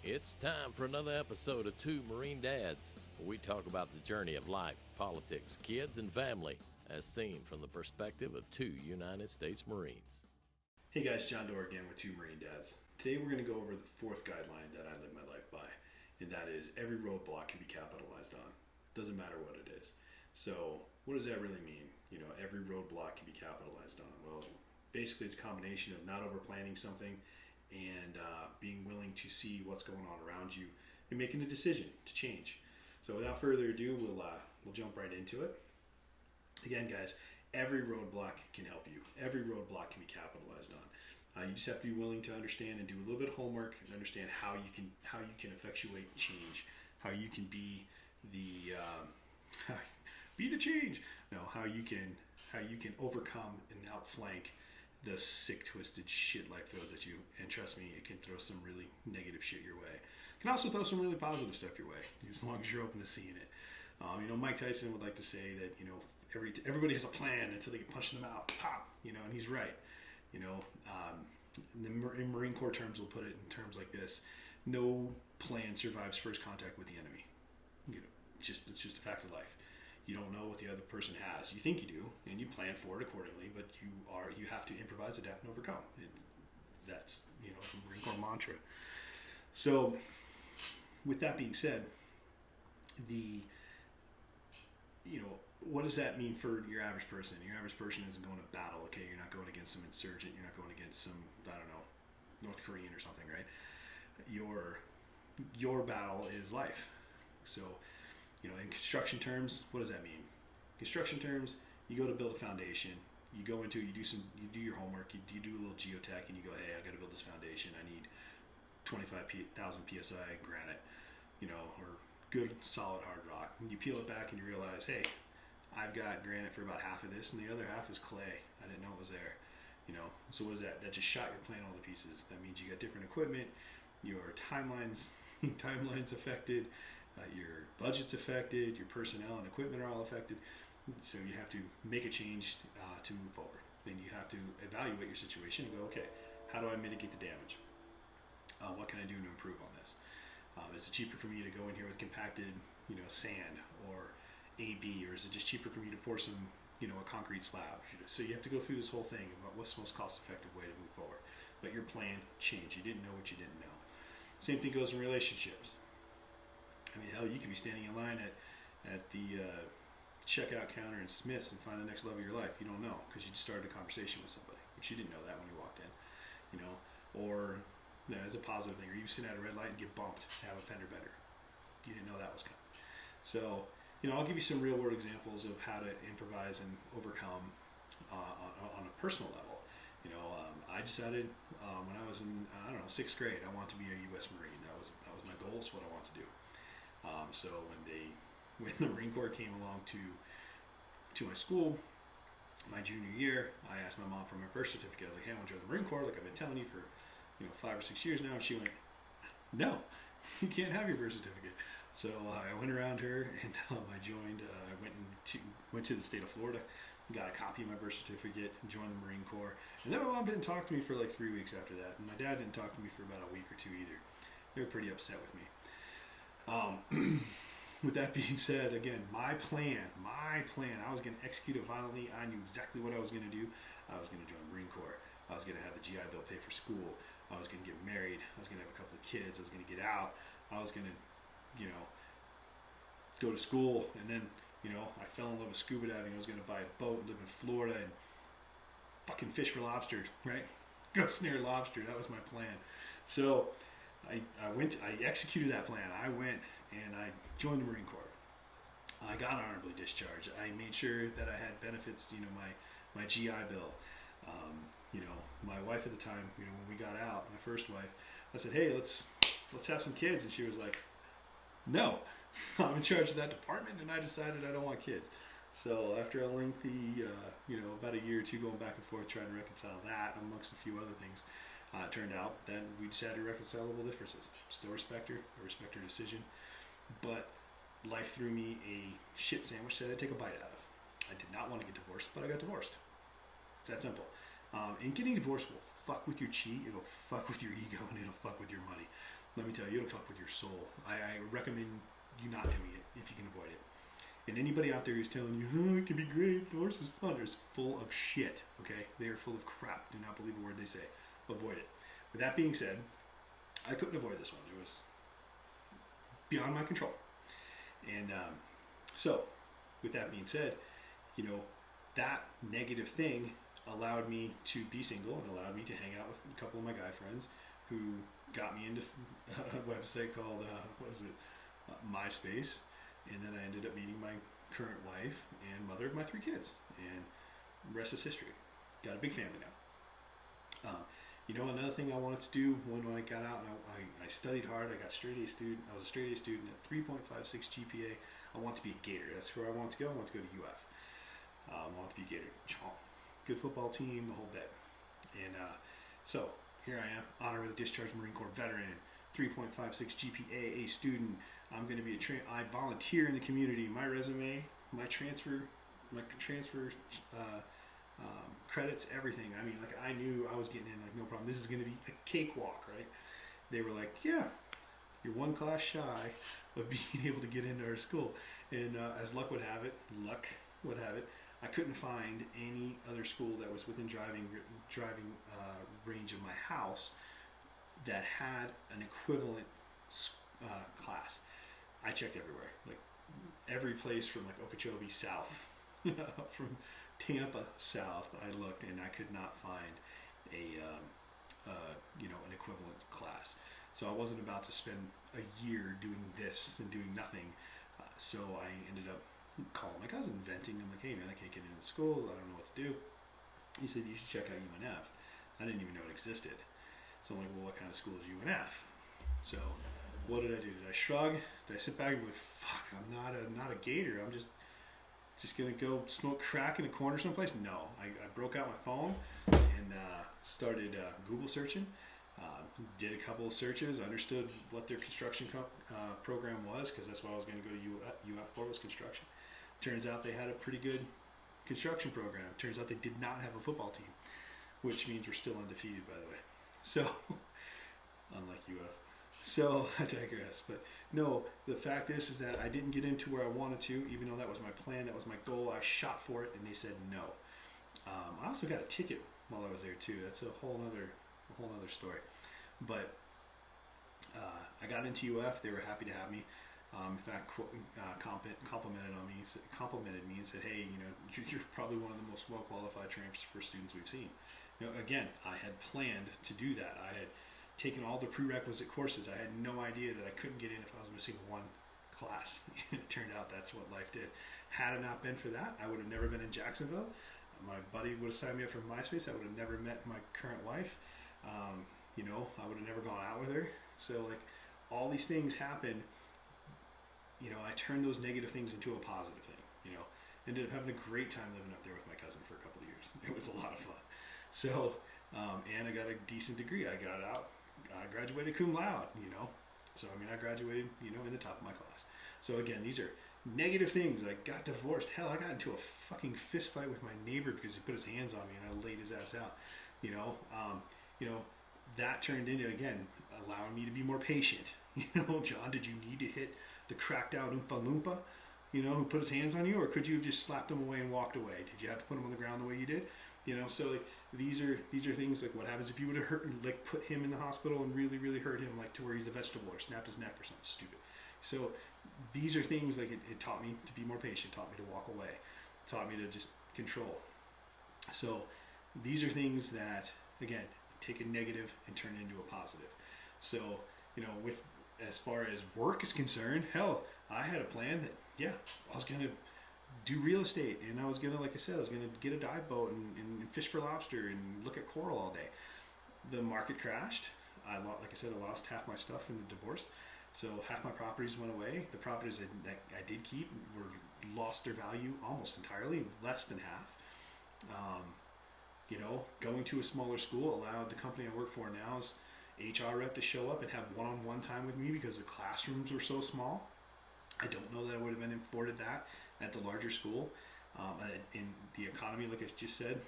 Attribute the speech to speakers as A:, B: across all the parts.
A: It's time for another episode of Two Marine Dads, where we talk about the journey of life, politics, kids, and family, as seen from the perspective of two United States Marines.
B: Hey guys, John Doerr again with Two Marine Dads. Today we're going to go over the fourth guideline that I live my life by, and that is every roadblock can be capitalized on. Doesn't matter what it is. So what does that really mean? Every roadblock can be capitalized on. Well, basically it's a combination of not over planning something and being willing to see what's going on around you and making a decision to change. So without further ado, we'll jump right into it. Again, guys, every roadblock can help you. Every roadblock can be capitalized on. You just have to be willing to understand and do a little bit of homework and understand how you can effectuate change, how you can be the change. No, how you can overcome and outflank the sick, twisted shit life throws at you. And trust me, it can throw some really negative shit your way. It can also throw some really positive stuff your way, as long as you're open to seeing it. Mike Tyson would like to say that, everybody has a plan until they get punched them out. Pop, and he's right. In Marine Corps terms, we'll put it in terms like this: no plan survives first contact with the enemy. It's just a fact of life. You don't know what the other person has. You think you do, and you plan for it accordingly, but you have to improvise, adapt, and overcome. That's the Marine Corps mantra. So, with that being said, what does that mean for your average person? Your average person isn't going to battle, okay? You're not going against some insurgent. You're not going against some, North Korean or something, right? Your battle is life. So, in construction terms, what does that mean? Construction terms, you go to build a foundation. You go into, you do your homework. You do a little geotech, and you go, hey, I got to build this foundation. I need 25,000 psi granite, or good solid hard rock. And you peel it back, and you realize, hey, I've got granite for about half of this, and the other half is clay. I didn't know it was there. So what is that? That just shot your plan all to pieces. That means you got different equipment. Your timelines affected. Your budget's affected. Your personnel and equipment are all affected. So you have to make a change to move forward. Then you have to evaluate your situation and go, okay, how do I mitigate the damage? What can I do to improve on this? Is it cheaper for me to go in here with compacted, sand or AB, or is it just cheaper for me to pour some, a concrete slab? So you have to go through this whole thing about what's the most cost-effective way to move forward. But your plan changed. You didn't know what you didn't know. Same thing goes in relationships. Hell, you could be standing in line at the checkout counter in Smith's and find the next love of your life. You don't know because you just started a conversation with somebody, but you didn't know that when you walked in. Or as a positive thing, or you sit at a red light and get bumped, have a fender bender. You didn't know that was coming. So, I'll give you some real world examples of how to improvise and overcome on a personal level. I decided when I was in sixth grade, I wanted to be a U.S. Marine. That was my goal. It's what I want to do. So when the Marine Corps came along to my school, my junior year, I asked my mom for my birth certificate. I was like, hey, I want to join the Marine Corps, like I've been telling you for 5 or 6 years now. And she went, no, you can't have your birth certificate. So I went around her and I joined. I went to the state of Florida, got a copy of my birth certificate, joined the Marine Corps. And then my mom didn't talk to me for like 3 weeks after that, and my dad didn't talk to me for about a week or two either. They were pretty upset with me. With that being said, again, my plan, I was going to execute it violently. I knew exactly what I was going to do. I was going to join the Marine Corps. I was going to have the GI Bill pay for school. I was going to get married. I was going to have a couple of kids. I was going to get out. I was going to, go to school. And then, I fell in love with scuba diving. I was going to buy a boat, live in Florida, and fucking fish for lobster, right? Go snare lobster. That was my plan. So I executed that plan. I went and I joined the Marine Corps. I got honorably discharged. I made sure that I had benefits, my GI Bill. My wife at the time, when we got out, my first wife, I said, hey, let's have some kids. And she was like, no, I'm in charge of that department, and I decided I don't want kids. So after a lengthy, about a year or two going back and forth trying to reconcile that amongst a few other things, it turned out that we just had irreconcilable differences. Still respect her. I respect her decision. But life threw me a shit sandwich that I'd take a bite out of. I did not want to get divorced, but I got divorced. It's that simple. And getting divorced will fuck with your chi, it'll fuck with your ego, and it'll fuck with your money. let me tell you, it'll fuck with your soul. I recommend you not doing it if you can avoid it. And anybody out there who's telling you, oh, it can be great, divorce is fun, is full of shit, okay? They are full of crap. Do not believe a word they say. Avoid it. With that being said, I couldn't avoid this one. It was beyond my control. And so, with that being said, you know, that negative thing allowed me to be single and allowed me to hang out with a couple of my guy friends who got me into a website called, MySpace. And then I ended up meeting my current wife and mother of my 3 kids. And the rest is history. Got a big family now. You know, another thing I wanted to do when I got out, and I studied hard. I got straight A student. I was a straight A student at 3.56 GPA. I want to be a Gator. That's where I want to go. I want to go to UF. I want to be a Gator. Good football team, the whole bit. And so here I am, honorary discharged Marine Corps veteran, 3.56 GPA, A student. I'm going to be I volunteer in the community. My resume, my transfer credits, everything. I mean, like, I knew I was getting in, like, no problem. This is going to be a cakewalk, right? They were like, yeah, you're one class shy of being able to get into our school. And as luck would have it, I couldn't find any other school that was within driving range of my house that had an equivalent class. I checked everywhere, like every place from like Okeechobee south, from Tampa south. I looked and I could not find an equivalent class. So I wasn't about to spend a year doing this and doing nothing. So I ended up calling my cousin, venting. I'm like, hey man, I can't get into school. I don't know what to do. He said, you should check out UNF. I didn't even know it existed. So I'm like, well, what kind of school is UNF? So what did I do? Did I shrug? Did I sit back and be like, fuck, I'm not a Gator. I'm just gonna go smoke crack in a corner someplace? No. I broke out my phone and started Google searching. Did a couple of searches, understood what their construction program was, because that's what I was going to go to UF for, was construction. Turns out they had a pretty good construction program. Turns out they did not have a football team, which means we're still undefeated, by the way. So, unlike UF. So, I digress. But no, the fact is that I didn't get into where I wanted to, even though that was my plan, that was my goal. I shot for it, and they said no. I also got a ticket while I was there, too. That's a whole other story. But I got into UF. They were happy to have me. In fact, complimented me and said, hey, you know, you're probably one of the most well-qualified transfer students we've seen. You know, again, I had planned to do that. I had taken all the prerequisite courses. I had no idea that I couldn't get in if I was missing one class. It turned out that's what life did. Had it not been for that, I would have never been in Jacksonville. My buddy would have signed me up for MySpace. I would have never met my current wife. You know, I would have never gone out with her. So, like, all these things happen. You know, I turned those negative things into a positive thing. You know, ended up having a great time living up there with my cousin for a couple of years. It was a lot of fun. So, and I got a decent degree. I got out. I graduated cum laude. You know, so I mean, I graduated. You know, in the top of my class. So again, these are negative things. I got divorced. Hell, I got into a fucking fist fight with my neighbor because he put his hands on me and I laid his ass out. You know, that turned into, again, allowing me to be more patient. You know, John, did you need to hit the cracked out Oompa Loompa, you know, who put his hands on you, or could you have just slapped him away and walked away? Did you have to put him on the ground the way you did? You know, so like these are things like, what happens if you would have put him in the hospital and really, really hurt him, like to where he's a vegetable or snapped his neck or something stupid. So these are things like it taught me to be more patient, taught me to walk away, taught me to just control. So these are things that, again, take a negative and turn it into a positive. So, you know, with as far as work is concerned, hell, I had a plan that, yeah, I was going to do real estate, and I was going to, like I said, I was going to get a dive boat and fish for lobster and look at coral all day. The market crashed. Like I said, I lost half my stuff in the divorce. So half my properties went away. The properties that I did keep lost their value almost entirely, less than half. You know, going to a smaller school allowed the company I work for now's HR rep to show up and have one-on-one time with me because the classrooms were so small. I don't know that I would have been afforded that at the larger school. And the economy, like I just said,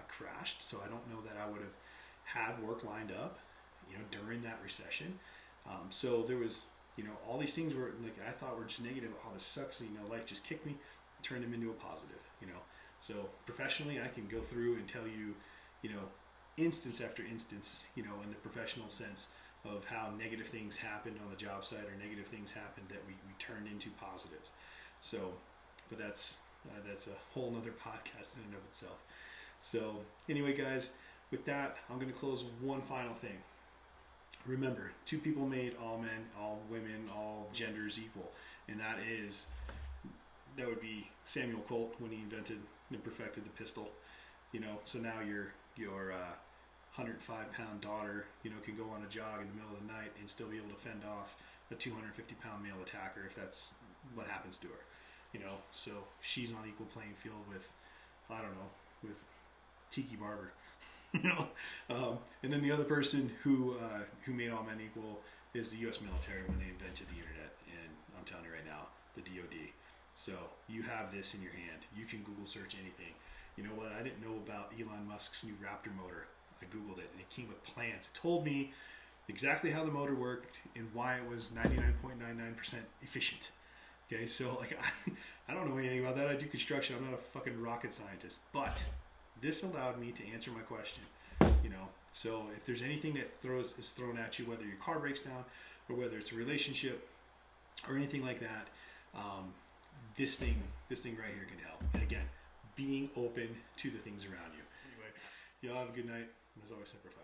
B: crashed. So I don't know that I would have had work lined up, you know, during that recession. So there was, all these things were like I thought were just negative. Oh, this sucks. Life just kicked me, turned them into a positive. So professionally, I can go through and tell you, instance after instance, in the professional sense of how negative things happened on the job site or negative things happened that we turned into positives. So, but that's a whole nother podcast in and of itself. So anyway, guys, with that, I'm going to close with one final thing. Remember, two people made, all men, all women, all genders equal. And that would be Samuel Colt when he invented and perfected the pistol. So now your 105-pound daughter, can go on a jog in the middle of the night and still be able to fend off a 250-pound male attacker if that's what happens to her. So she's on equal playing field with, I don't know, with Tiki Barber. And then the other person who made all men equal is the U.S. military when they invented the internet. And I'm telling you right now, the DoD. So you have this in your hand. You can Google search anything. You know what? I didn't know about Elon Musk's new Raptor motor. I Googled it and it came with plans. It told me exactly how the motor worked and why it was 99.99% efficient. Okay, so I don't know anything about that. I do construction. I'm not a fucking rocket scientist. But this allowed me to answer my question. So if there's anything that is thrown at you, whether your car breaks down or whether it's a relationship or anything like that, this thing right here can help. And again, being open to the things around you. Anyway, y'all have a good night. And as always, simplify.